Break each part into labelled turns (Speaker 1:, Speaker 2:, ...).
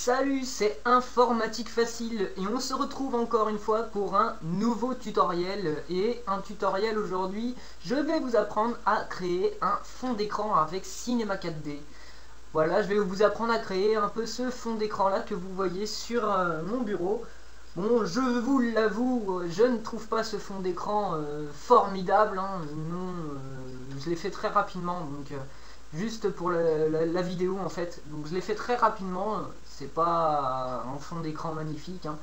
Speaker 1: Salut, c'est Informatique Facile et on se retrouve encore une fois pour un nouveau tutoriel. Et un tutoriel aujourd'hui, je vais vous apprendre à créer un fond d'écran avec Cinema 4D. Voilà, je vais vous apprendre à créer un peu ce fond d'écran là que vous voyez sur mon bureau. Bon, je vous l'avoue, je ne trouve pas ce fond d'écran formidable, hein. Non, je l'ai fait très rapidement, donc juste pour la vidéo en fait. Donc je l'ai fait très rapidement, c'est pas un fond d'écran magnifique, hein.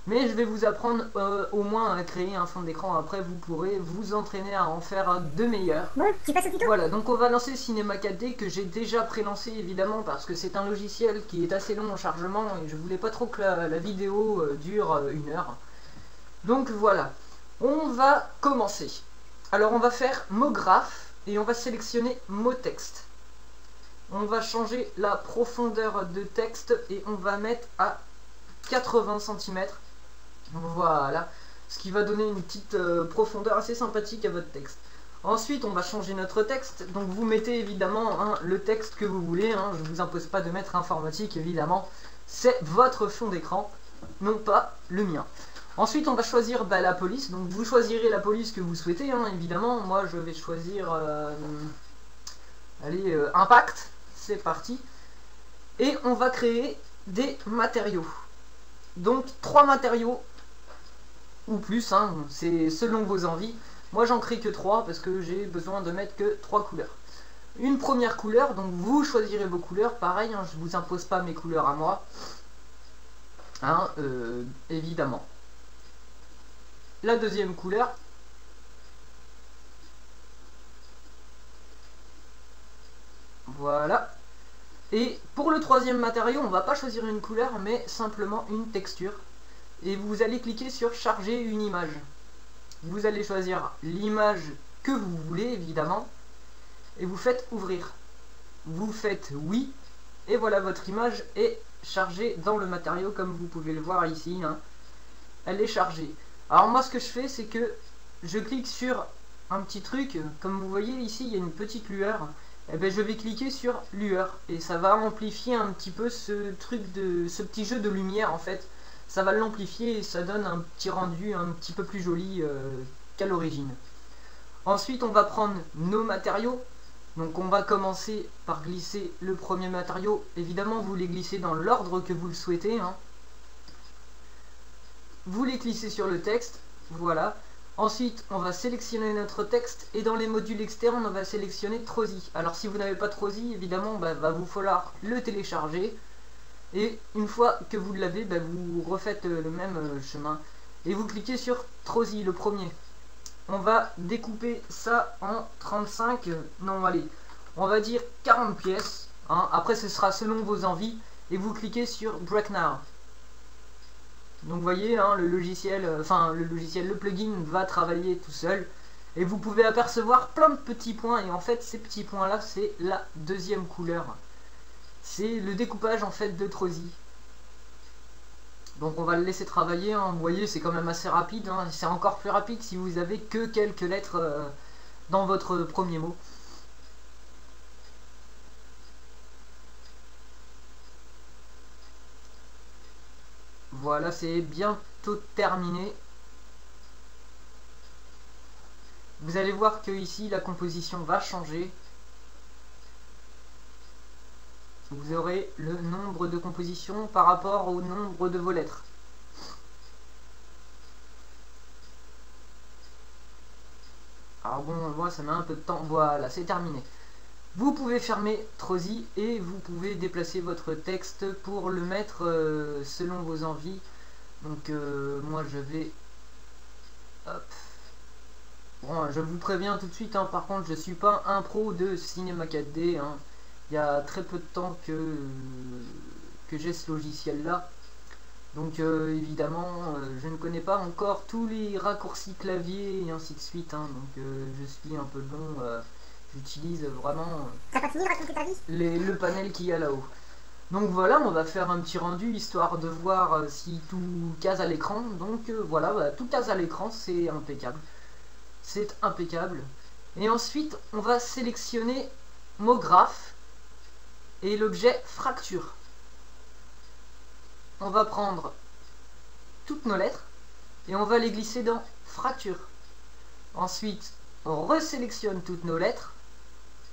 Speaker 1: Mais je vais vous apprendre au moins à créer un fond d'écran. Après vous pourrez vous entraîner à en faire de meilleurs.
Speaker 2: Bon, tu passes au tuto.
Speaker 1: Voilà, donc on va lancer Cinema 4D que j'ai déjà pré-lancé évidemment parce que c'est un logiciel qui est assez long en chargement et je voulais pas trop que la vidéo dure 1 heure. Donc voilà, on va commencer. Alors on va faire mot graphe et on va sélectionner mot texte. On va changer la profondeur de texte et on va mettre à 80 cm. Voilà, ce qui va donner une petite profondeur assez sympathique à votre texte. Ensuite, on va changer notre texte. Donc vous mettez évidemment le texte que vous voulez, hein. Je ne vous impose pas de mettre informatique, évidemment. C'est votre fond d'écran, non pas le mien. Ensuite, on va choisir la police. Donc vous choisirez la police que vous souhaitez, hein, évidemment. Moi, je vais choisir impact. C'est parti. Et on va créer des matériaux. Donc 3 matériaux ou plus, hein, c'est selon vos envies. Moi j'en crée que 3 parce que j'ai besoin de mettre que 3 couleurs. Une première couleur, donc vous choisirez vos couleurs, pareil, hein, je vous impose pas mes couleurs à moi, hein, évidemment. La deuxième couleur, voilà. Et pour le troisième matériau, on va pas choisir une couleur mais simplement une texture. Et vous allez cliquer sur charger une image. Vous allez choisir l'image que vous voulez évidemment et vous faites ouvrir. Vous faites oui et voilà, votre image est chargée dans le matériau comme vous pouvez le voir ici, hein. Elle est chargée. Alors moi ce que je fais c'est que je clique sur un petit truc, comme vous voyez ici il y a une petite lueur. Et bien je vais cliquer sur lueur et ça va amplifier un petit peu ce petit jeu de lumière en fait. Ça va l'amplifier et ça donne un petit rendu un petit peu plus joli qu'à l'origine. Ensuite on va prendre nos matériaux. Donc on va commencer par glisser le premier matériau. Évidemment vous les glissez dans l'ordre que vous le souhaitez, hein. Vous les glissez sur le texte, voilà. Ensuite on va sélectionner notre texte et dans les modules externes on va sélectionner Trozy. Alors si vous n'avez pas Trozy, évidemment va vous falloir le télécharger. Et une fois que vous l'avez, vous refaites le même chemin. Et vous cliquez sur Trozy, le premier. On va découper ça en 35, non allez, on va dire 40 pièces. Hein. Après ce sera selon vos envies. Et vous cliquez sur Break Now. Donc vous voyez, hein, le plugin va travailler tout seul. Et vous pouvez apercevoir plein de petits points. Et en fait ces petits points là, c'est la deuxième couleur. C'est le découpage en fait de Trozy. Donc on va le laisser travailler, hein. Vous voyez c'est quand même assez rapide, hein. C'est encore plus rapide si vous avez que quelques lettres dans votre premier mot. Voilà, c'est bientôt terminé. Vous allez voir que ici la composition va changer. Vous aurez le nombre de compositions par rapport au nombre de vos lettres. Alors bon, moi ça met un peu de temps. Voilà, c'est terminé. Vous pouvez fermer Trozy et vous pouvez déplacer votre texte pour le mettre selon vos envies. Donc moi je vais... Hop. Bon, je vous préviens tout de suite, hein, par contre je suis pas un pro de Cinema 4D, hein. Il y a très peu de temps que j'ai ce logiciel là. Donc évidemment je ne connais pas encore tous les raccourcis clavier et ainsi de suite, hein. Donc je suis un peu bon, j'utilise vraiment le panel qu'il y a là-haut. Donc voilà, on va faire un petit rendu histoire de voir si tout case à l'écran. Donc voilà, tout case à l'écran, c'est impeccable. C'est impeccable. Et ensuite on va sélectionner mot graphe et l'objet fracture. on va prendre toutes nos lettres et on va les glisser dans fracture. Ensuite, on resélectionne toutes nos lettres.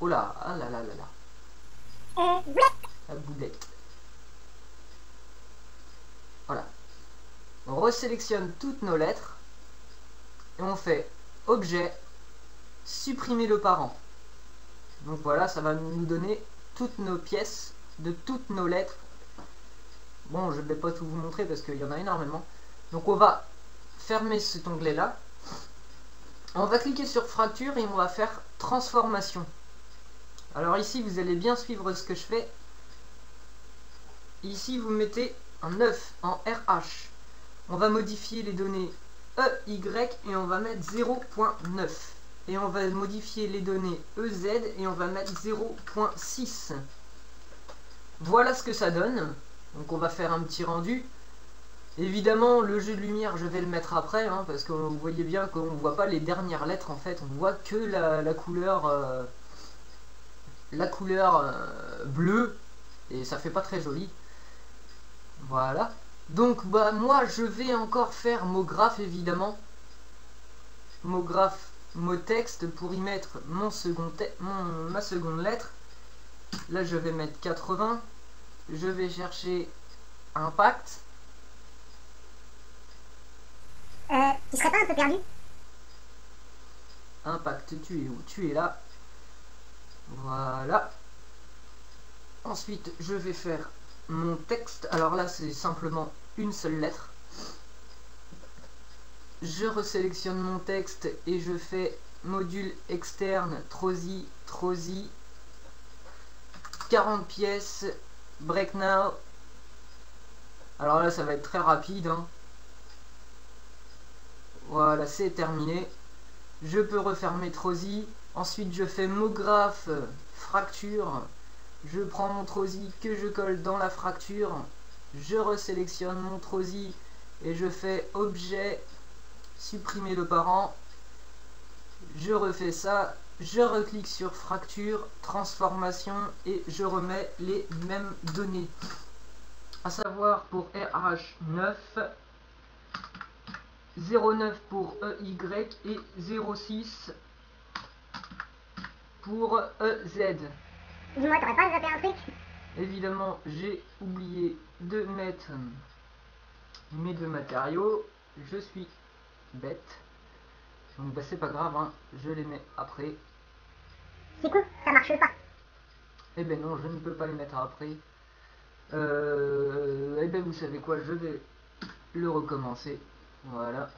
Speaker 1: Oh là, ah là là là là. La boulette. Voilà. On resélectionne toutes nos lettres et on fait objet, supprimer le parent. Donc voilà, ça va nous donner toutes nos pièces de toutes nos lettres. Bon, je ne vais pas tout vous montrer parce qu'il y en a énormément. Donc on va fermer cet onglet là. On va cliquer sur fracture et on va faire transformation. Alors ici, vous allez bien suivre ce que je fais. Ici, vous mettez un 9 en RH. On va modifier les données EY et on va mettre 0.9. Et on va modifier les données EZ et on va mettre 0.6. Voilà ce que ça donne. Donc on va faire un petit rendu. Évidemment, le jeu de lumière, je vais le mettre après, hein, parce que vous voyez bien qu'on ne voit pas les dernières lettres en fait. On voit que la couleur bleue. Et ça fait pas très joli. Voilà. Donc bah moi je vais encore faire mot graphe évidemment. Mot graphe, mot texte pour y mettre ma seconde lettre. Là je vais mettre 80. Je vais chercher impact.
Speaker 2: Tu serais pas un peu perdu?
Speaker 1: Impact, tu es où? Tu es là. Voilà. Ensuite je vais faire mon texte. Alors là c'est simplement une seule lettre. Je resélectionne mon texte et je fais module externe, Trozy, 40 pièces, break now. Alors là ça va être très rapide, hein. Voilà, c'est terminé. Je peux refermer Trozy. Ensuite je fais mot graphe, fracture. Je prends mon Trozy que je colle dans la fracture. Je resélectionne mon Trozy et je fais objet, supprimer le parent. Je refais ça. Je reclique sur fracture, transformation et je remets les mêmes données. À savoir pour RH9, 0,9 pour EY et 0,6 pour EZ.
Speaker 2: Dis-moi, t'aurais pas zappé un truc?
Speaker 1: Évidemment, j'ai oublié de mettre mes deux matériaux. Je suis bête. Donc bah c'est pas grave, hein, je les mets après.
Speaker 2: C'est cool, ça marche pas.
Speaker 1: Eh ben non, je ne peux pas les mettre après. Eh ben vous savez quoi, je vais le recommencer. Voilà.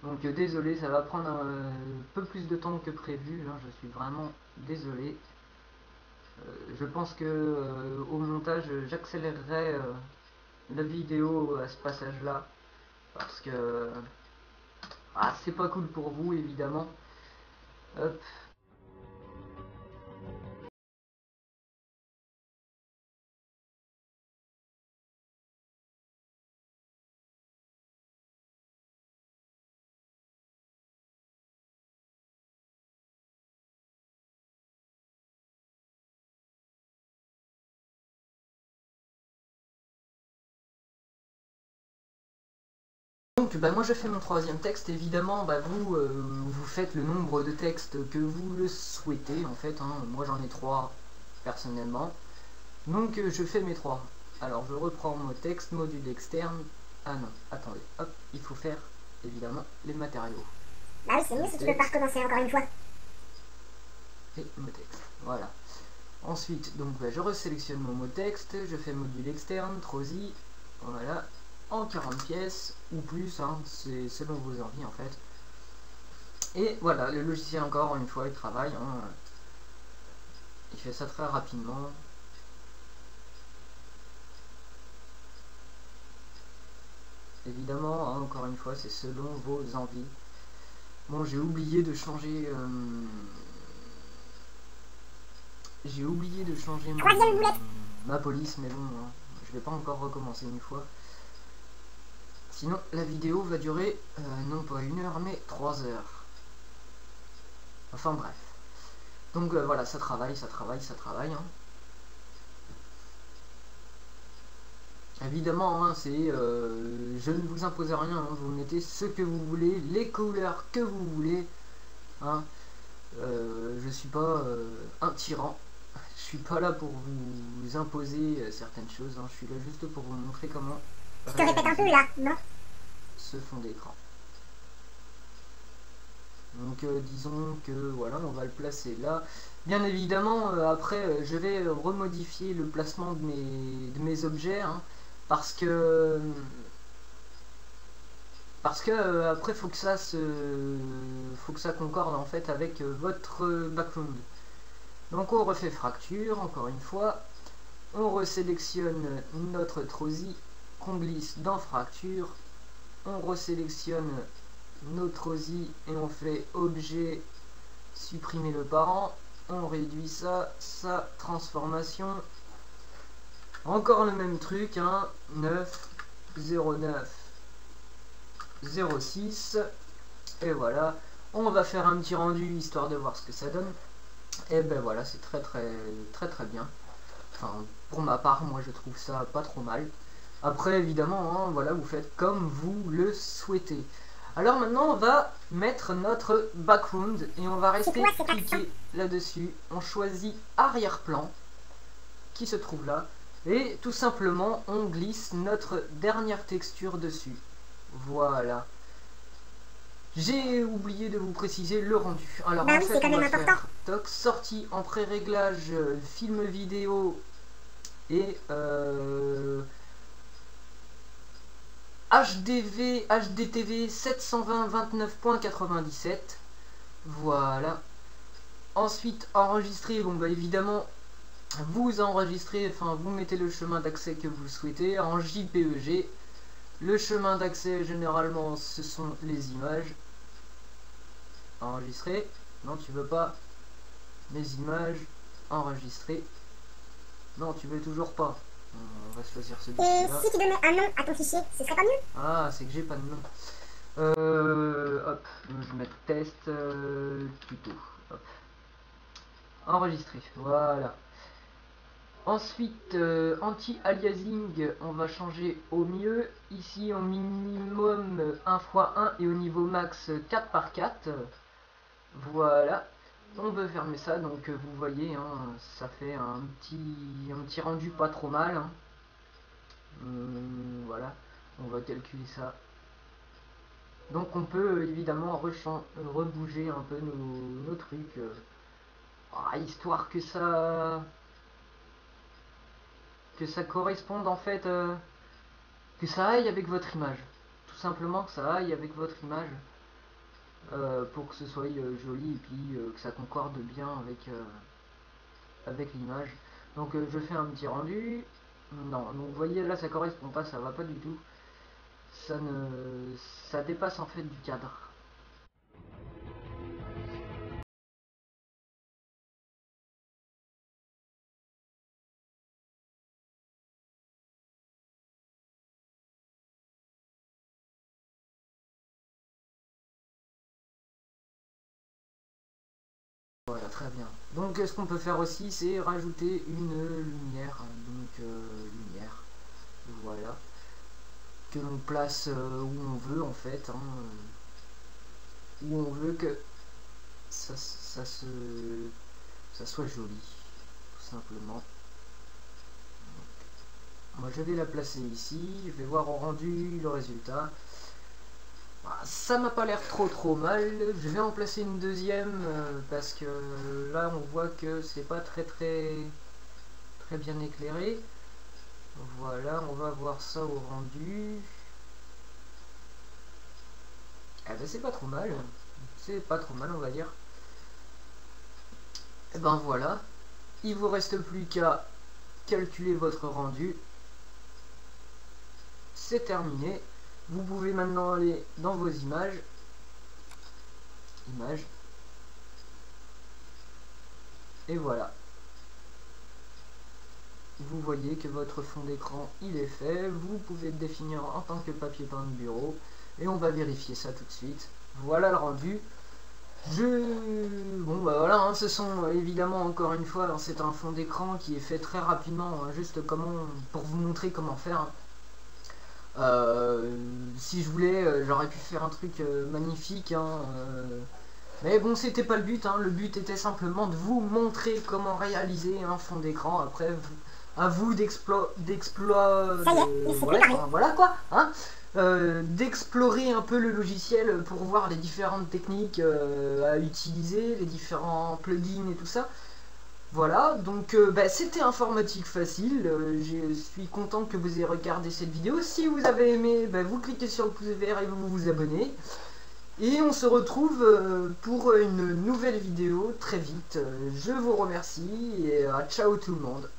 Speaker 1: Donc désolé, ça va prendre un peu plus de temps que prévu, hein, je suis vraiment désolé. Je pense que au montage, j'accélérerai la vidéo à ce passage-là. Parce que c'est pas cool pour vous, évidemment. Hop. Donc bah, moi je fais mon troisième texte, évidemment bah, vous faites le nombre de textes que vous le souhaitez en fait, hein. Moi j'en ai 3 personnellement, donc je fais mes 3. Alors je reprends mon texte, module externe, ah non, attendez, hop, il faut faire évidemment les matériaux.
Speaker 2: Bah oui, c'est mieux si tu peux pas recommencer encore une fois.
Speaker 1: Et mot texte, voilà. Ensuite, donc bah, je resélectionne mon mot texte, je fais module externe, Trozy, voilà, en 40 pièces ou plus, hein, c'est selon vos envies en fait. Et voilà, le logiciel encore une fois il travaille, hein, il fait ça très rapidement. Évidemment, hein, encore une fois, c'est selon vos envies. Bon, j'ai oublié de changer ma police, mais bon, hein, je vais pas encore recommencer une fois. Sinon, la vidéo va durer, non pas 1 heure, mais 3 heures. Enfin bref. Donc voilà, ça travaille, hein. Évidemment, hein, je ne vous impose rien, hein, vous mettez ce que vous voulez, les couleurs que vous voulez. Hein. Je suis pas un tyran, je suis pas là pour vous imposer certaines choses, hein. Je suis là juste pour vous montrer comment
Speaker 2: Je te répète un peu là, non?
Speaker 1: ce fond d'écran. Donc disons que voilà, on va le placer là. Bien évidemment, après je vais remodifier le placement de mes objets, hein, parce que après faut que ça concorde en fait avec votre background. Donc on refait fracture encore une fois, on resélectionne notre trosie qu'on glisse dans fracture, on resélectionne notre OSI et on fait objet, supprimer le parent, on réduit ça, sa transformation, encore le même truc, hein, 9, 09, 06, et voilà, on va faire un petit rendu histoire de voir ce que ça donne, et ben voilà, c'est très bien, enfin pour ma part, moi je trouve ça pas trop mal. Après évidemment, hein, voilà, vous faites comme vous le souhaitez. Alors maintenant on va mettre notre background et on va rester cliquer là-dessus. On choisit arrière-plan qui se trouve là et tout simplement on glisse notre dernière texture dessus. Voilà. J'ai oublié de vous préciser le rendu. Alors en fait on va faire toc, sortie en pré-réglage, film vidéo et HDTV 720-29.97. Voilà. Ensuite, enregistrer. Bon, bah évidemment, vous enregistrez, enfin, vous mettez le chemin d'accès que vous souhaitez en JPEG. Le chemin d'accès, généralement, ce sont les images. Enregistrer. Non, tu veux pas. Les images. Enregistrer. Non, tu veux toujours pas. On va choisir celui-ci.
Speaker 2: Et si tu donnais un nom à ton fichier, ce serait pas mieux?
Speaker 1: Ah, c'est que j'ai pas de nom. Hop, je vais mettre test plutôt. Hop. Enregistrer, voilà. Ensuite, anti-aliasing, on va changer au mieux. Ici, au minimum 1x1 et au niveau max 4x4. Voilà. On peut fermer ça, donc vous voyez, hein, ça fait un petit rendu pas trop mal. Hein. Voilà, on va calculer ça. Donc on peut évidemment rebouger un peu nos trucs, histoire que ça corresponde en fait, que ça aille avec votre image. Tout simplement que ça aille avec votre image, pour que ce soit joli et puis que ça concorde bien avec l'image. Donc je fais un petit rendu. Non, donc vous voyez là ça correspond pas, ça va pas du tout. Ça dépasse en fait du cadre. Voilà, très bien. Donc ce qu'on peut faire aussi, c'est rajouter une lumière. Donc lumière, voilà, que l'on place où on veut en fait, hein, où on veut que ça soit joli, tout simplement. Donc, moi je vais la placer ici, je vais voir au rendu le résultat. Ça m'a pas l'air trop mal. Je vais en placer une deuxième parce que là on voit que c'est pas très bien éclairé. Voilà, on va voir ça au rendu. Eh ben c'est pas trop mal. C'est pas trop mal, on va dire. Et ben voilà. Il vous reste plus qu'à calculer votre rendu. C'est terminé. Vous pouvez maintenant aller dans vos images. Images. Et voilà. Vous voyez que votre fond d'écran il est fait. Vous pouvez le définir en tant que papier peint de bureau. Et on va vérifier ça tout de suite. Voilà le rendu. Bon bah voilà, hein, ce sont évidemment encore une fois, c'est un fond d'écran qui est fait très rapidement, hein, juste pour vous montrer comment faire. Hein. Si je voulais, j'aurais pu faire un truc magnifique, hein, mais bon, c'était pas le but, hein. Le but était simplement de vous montrer comment réaliser un fond d'écran. Après, à vous
Speaker 2: Ça y est, il s'est préparé.
Speaker 1: voilà quoi, hein, d'explorer un peu le logiciel pour voir les différentes techniques à utiliser, les différents plugins et tout ça. Voilà, donc bah, c'était informatique facile. Je suis content que vous ayez regardé cette vidéo. Si vous avez aimé, bah, vous cliquez sur le pouce vert et vous vous abonnez. Et on se retrouve pour une nouvelle vidéo très vite. Je vous remercie et ciao tout le monde.